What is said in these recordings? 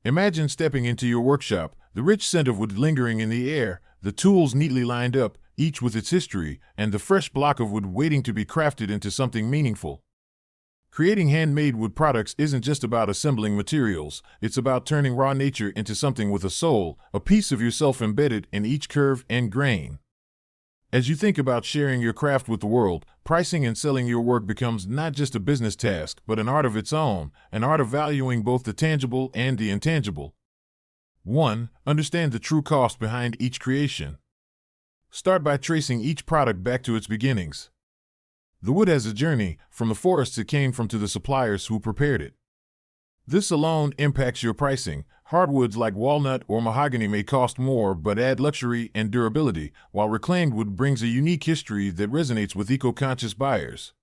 Imagine stepping into your workshop, the rich scent of wood lingering in the air, the tools neatly lined up, each with its history, and the fresh block of wood waiting to be crafted into something meaningful. Creating handmade wood products isn't just about assembling materials, it's about turning raw nature into something with a soul, a piece of yourself embedded in each curve and grain. As you think about sharing your craft with the world, pricing and selling your work becomes not just a business task, but an art of its own, an art of valuing both the tangible and the intangible. 1. Understand the true cost behind each creation. Start by tracing each product back to its beginnings. The wood has a journey, from the forests it came from to the suppliers who prepared it. This alone impacts your pricing. Hardwoods like walnut or mahogany may cost more but add luxury and durability, while reclaimed wood brings a unique history that resonates with eco-conscious buyers.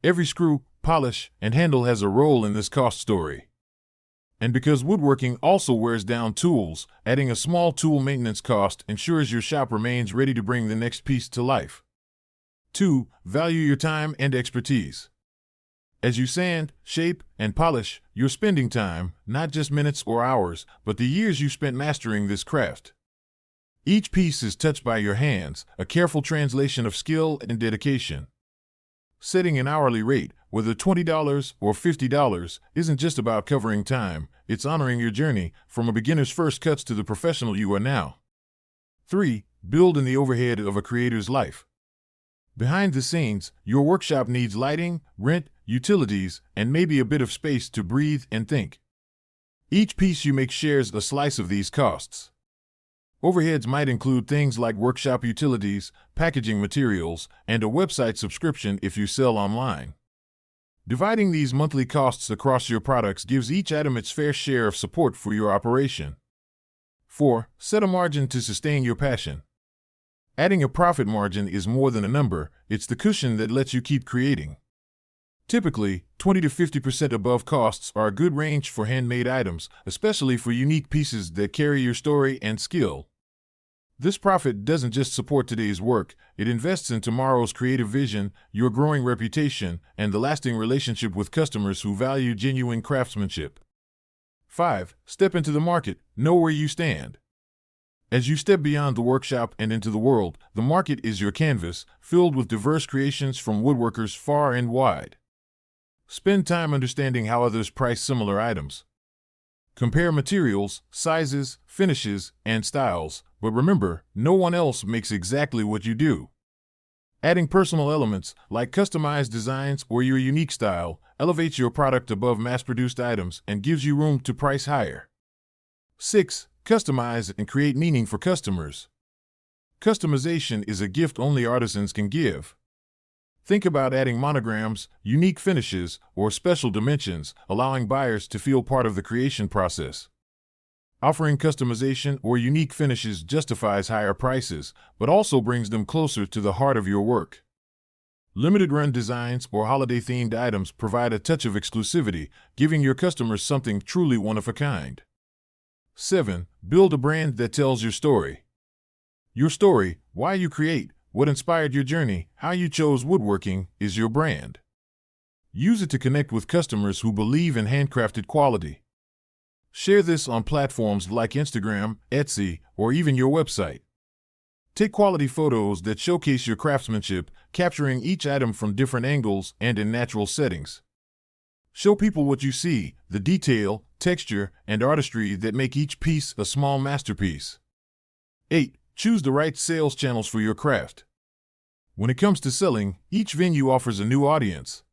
Every screw, polish, and handle has a role in this cost story. And because woodworking also wears down tools, adding a small tool maintenance cost ensures your shop remains ready to bring the next piece to life. 2. Value your time and expertise. As you sand, shape, and polish, you're spending time, not just minutes or hours, but the years you spent mastering this craft. Each piece is touched by your hands, a careful translation of skill and dedication. Setting an hourly rate, whether $20 or $50, isn't just about covering time, it's honoring your journey, from a beginner's first cuts to the professional you are now. 3. Build in the overhead of a creator's life. Behind the scenes, your workshop needs lighting, rent, utilities, and maybe a bit of space to breathe and think. Each piece you make shares a slice of these costs. Overheads might include things like workshop utilities, packaging materials, and a website subscription if you sell online. Dividing these monthly costs across your products gives each item its fair share of support for your operation. 4. Set a margin to sustain your passion. Adding a profit margin is more than a number, it's the cushion that lets you keep creating. Typically, 20 to 50% above costs are a good range for handmade items, especially for unique pieces that carry your story and skill. This profit doesn't just support today's work, it invests in tomorrow's creative vision, your growing reputation, and the lasting relationship with customers who value genuine craftsmanship. 5. Step into the market, know where you stand. As you step beyond the workshop and into the world, the market is your canvas, filled with diverse creations from woodworkers far and wide. Spend time understanding how others price similar items. Compare materials, sizes, finishes, and styles, but remember, no one else makes exactly what you do. Adding personal elements, like customized designs or your unique style, elevates your product above mass-produced items and gives you room to price higher. 6. Customize and create meaning for customers. Customization is a gift only artisans can give. Think about adding monograms, unique finishes, or special dimensions, allowing buyers to feel part of the creation process. Offering customization or unique finishes justifies higher prices, but also brings them closer to the heart of your work. Limited-run designs or holiday-themed items provide a touch of exclusivity, giving your customers something truly one-of-a-kind. 7. Build a brand that tells your story. Your story, why you create, what inspired your journey, how you chose woodworking, is your brand. Use it to connect with customers who believe in handcrafted quality. Share this on platforms like Instagram, Etsy, or even your website. Take quality photos that showcase your craftsmanship, capturing each item from different angles and in natural settings. Show people what you see, the detail, texture, and artistry that make each piece a small masterpiece. 8. Choose the right sales channels for your craft. When it comes to selling, each venue offers a new audience.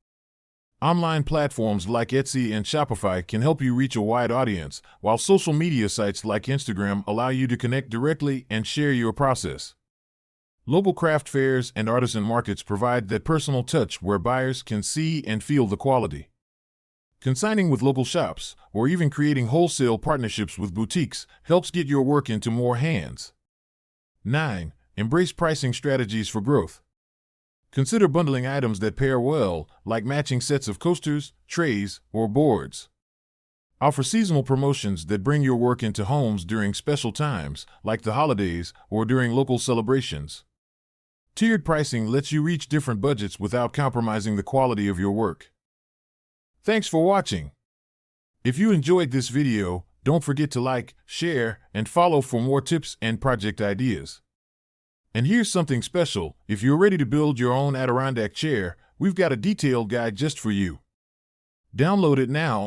Online platforms like Etsy and Shopify can help you reach a wide audience, while social media sites like Instagram allow you to connect directly and share your process. Local craft fairs and artisan markets provide that personal touch where buyers can see and feel the quality. Consigning with local shops, or even creating wholesale partnerships with boutiques, helps get your work into more hands. 9. Embrace pricing strategies for growth. Consider bundling items that pair well, like matching sets of coasters, trays, or boards. Offer seasonal promotions that bring your work into homes during special times, like the holidays, or during local celebrations. Tiered pricing lets you reach different budgets without compromising the quality of your work. Thanks for watching. If you enjoyed this video, Don't forget to like, share, and follow for more tips and project ideas. And here's something special. If you're ready to build your own Adirondack chair, we've got a detailed guide just for you. Download it now